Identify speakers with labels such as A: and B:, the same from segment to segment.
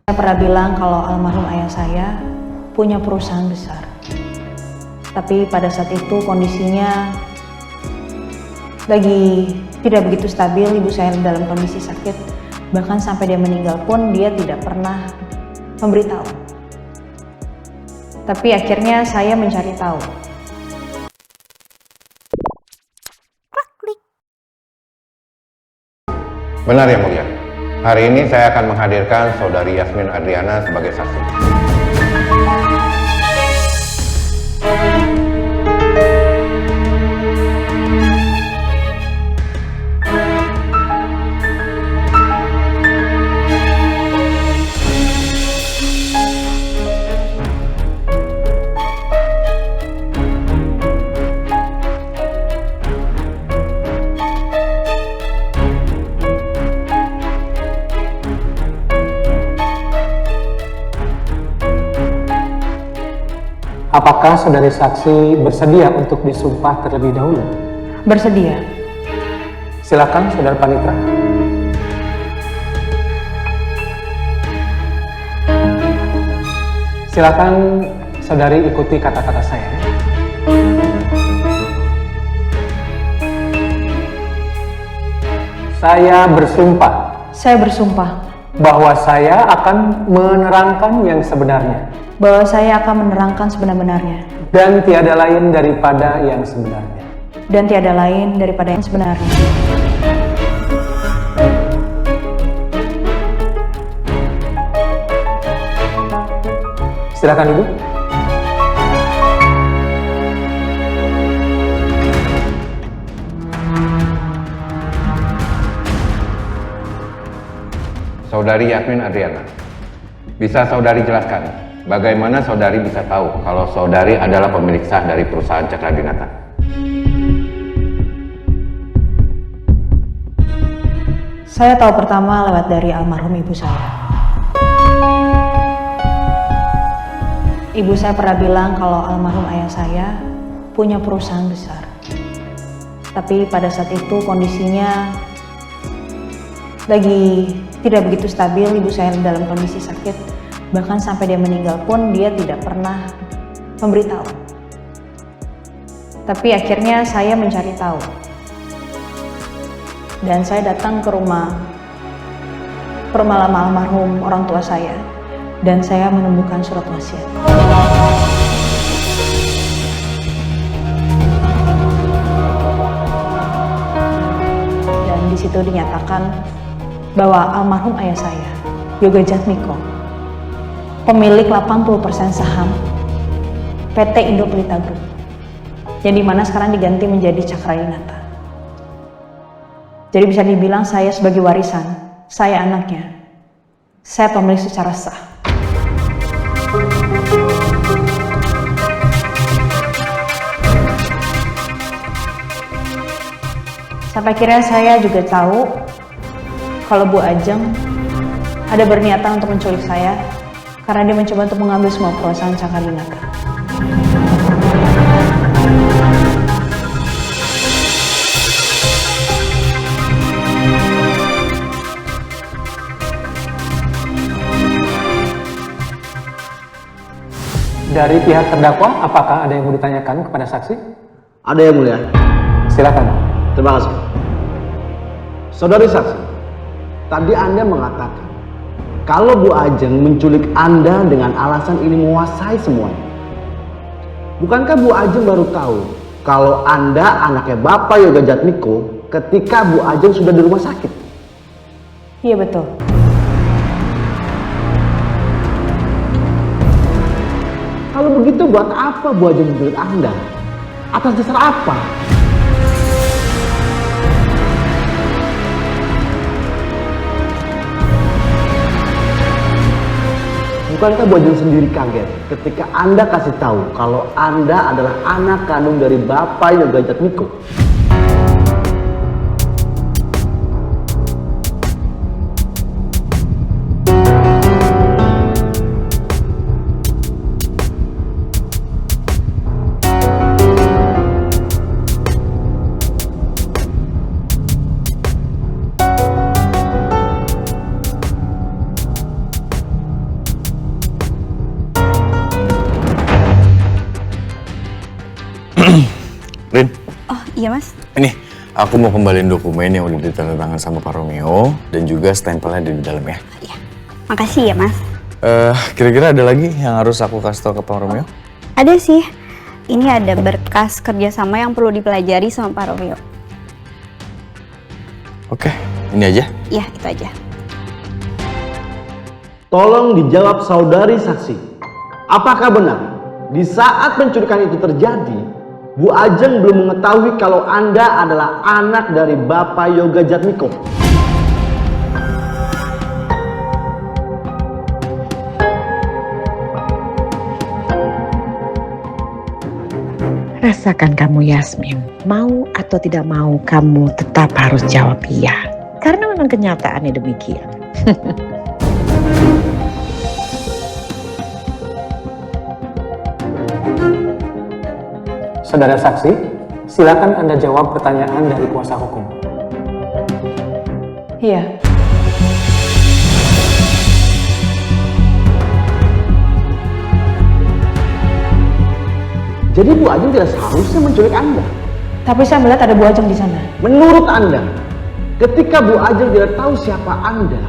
A: Saya pernah bilang kalau almarhum ayah saya punya perusahaan besar. Tapi pada saat itu kondisinya lagi tidak begitu stabil, ibu saya dalam kondisi sakit. Bahkan sampai dia meninggal pun dia tidak pernah memberitahu. Tapi akhirnya saya mencari tahu.
B: Benar yang mulia. Hari ini saya akan menghadirkan saudari Yasmin Adriana sebagai saksi.
C: Apakah saudari saksi bersedia untuk disumpah terlebih dahulu?
A: Bersedia.
C: Silakan saudara Panitra. Silakan saudari ikuti kata-kata saya. Saya bersumpah.
A: Saya bersumpah
C: Bahwa saya akan menerangkan yang sebenarnya.
A: bahwa saya akan menerangkan sebenar-benarnya.
C: Dan tiada lain daripada yang sebenarnya.
A: Dan tiada lain daripada yang sebenarnya.
C: Silakan Ibu.
B: Saudari Yasmin Adriana, bisa saudari jelaskan bagaimana saudari bisa tahu kalau saudari adalah pemilik sah dari perusahaan Cakradinata?
A: Saya tahu pertama lewat dari almarhum ibu saya. Ibu saya pernah bilang kalau almarhum ayah saya punya perusahaan besar. Tapi pada saat itu kondisinya lagi tidak begitu stabil, ibu saya dalam kondisi sakit. Bahkan sampai dia meninggal pun dia tidak pernah memberitahu. Tapi akhirnya saya mencari tahu. Dan saya datang ke rumah lama almarhum orang tua saya. Dan saya menemukan surat wasiat. Dan di situ dinyatakan bahwa almarhum ayah saya, Yoga Jatmiko, pemilik 80% saham PT Indo Pelita Group, yang dimana sekarang diganti menjadi Cakradinata. Jadi bisa dibilang saya sebagai warisan, saya anaknya, saya pemilik secara sah. Sampai akhirnya saya juga tahu kalau Bu Ajeng ada berniatan untuk menculik saya karena dia mencoba untuk mengambil semua perusahaan Cakradinata.
C: Dari pihak terdakwa, apakah ada yang mau ditanyakan kepada saksi?
D: Ada yang mulia.
C: Silakan.
D: Terima kasih. Saudari saksi, tadi Anda mengatakan kalau Bu Ajeng menculik Anda dengan alasan ini menguasai semuanya. Bukankah Bu Ajeng baru tahu kalau Anda anaknya Bapak Yoga Jatmiko ketika Bu Ajeng sudah di rumah sakit?
A: Iya betul.
D: Kalau begitu buat apa Bu Ajeng menculik Anda? Atas dasar apa? Bukankah Bu Ajeng sendiri kaget ketika Anda kasih tahu kalau Anda adalah anak kandung dari Bapak Yoga Jatmiko?
E: Rin,
F: Oh iya mas.
E: ini aku mau kembaliin dokumen yang udah ditandatangan sama Pak Romeo dan juga stempelnya di dalam ya.
F: Iya. Makasih ya mas.
E: Kira-kira ada lagi yang harus aku kasih tau ke Pak Romeo?
F: Ada sih. Ini ada berkas kerjasama yang perlu dipelajari sama Pak Romeo.
E: Oke, ini aja.
F: Iya itu aja.
D: Tolong dijawab saudari saksi. Apakah benar di saat penculikan itu terjadi, Bu Ajeng belum mengetahui kalau Anda adalah anak dari Bapak Yoga Jatmiko?
G: Rasakan kamu Yasmin, mau atau tidak mau kamu tetap harus jawab iya. Karena memang kenyataannya demikian.
C: Saudara saksi, silakan Anda jawab pertanyaan dari kuasa hukum.
A: Iya.
D: Jadi Bu Ajeng tidak seharusnya menculik Anda.
A: Tapi saya melihat ada Bu Ajeng di sana.
D: Menurut Anda, ketika Bu Ajeng tidak tahu siapa Anda,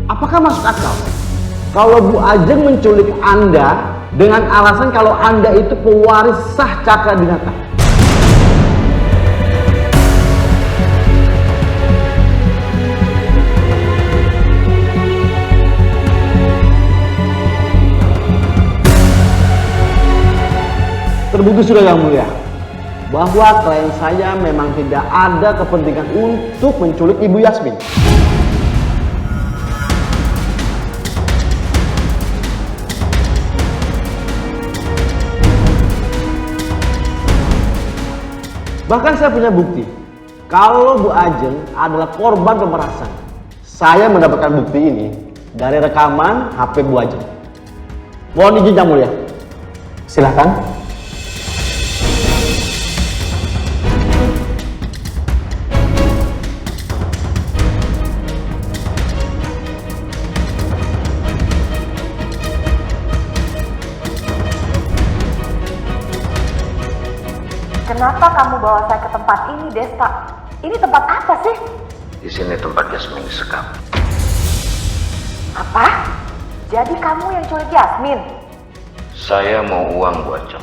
D: apakah masuk akal kalau Bu Ajeng menculik Anda dengan alasan kalau Anda itu pewaris sah Cakra Dinata? Terbukti sudah Yang Mulia bahwa klien saya memang tidak ada kepentingan untuk menculik Ibu Yasmin. Bahkan saya punya bukti kalau Bu Ajeng adalah korban pemerasan. Saya mendapatkan bukti ini dari rekaman HP Bu Ajeng. Mohon izin Yang Mulia.
C: Silakan.
H: Kenapa kamu bawa saya ke tempat ini, Desta? Ini tempat apa sih?
I: Di sini tempat Yasmin disekap.
H: Apa? Jadi kamu yang culik Yasmin?
I: Saya mau uang buat Cem.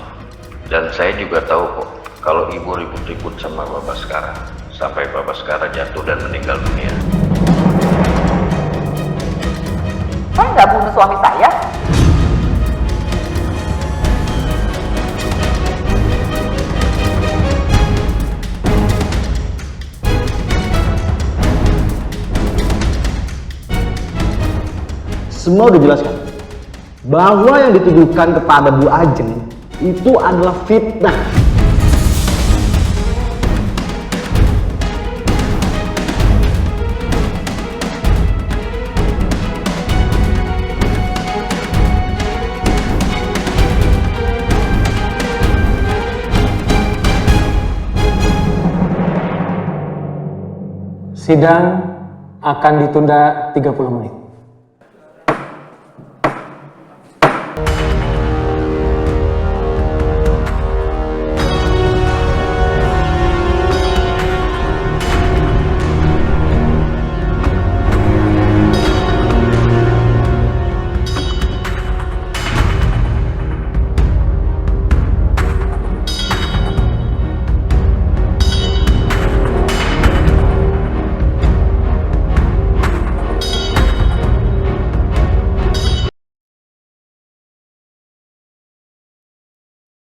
I: Dan saya juga tahu kok kalau ibu ribut-ribut sama Bapak Skara sampai Bapak Skara jatuh dan meninggal dunia.
H: Saya nggak bunuh suami saya.
D: Semua udah jelaskan bahwa yang dituduhkan kepada Bu Ajeng itu adalah fitnah.
C: Sidang akan ditunda 30 menit.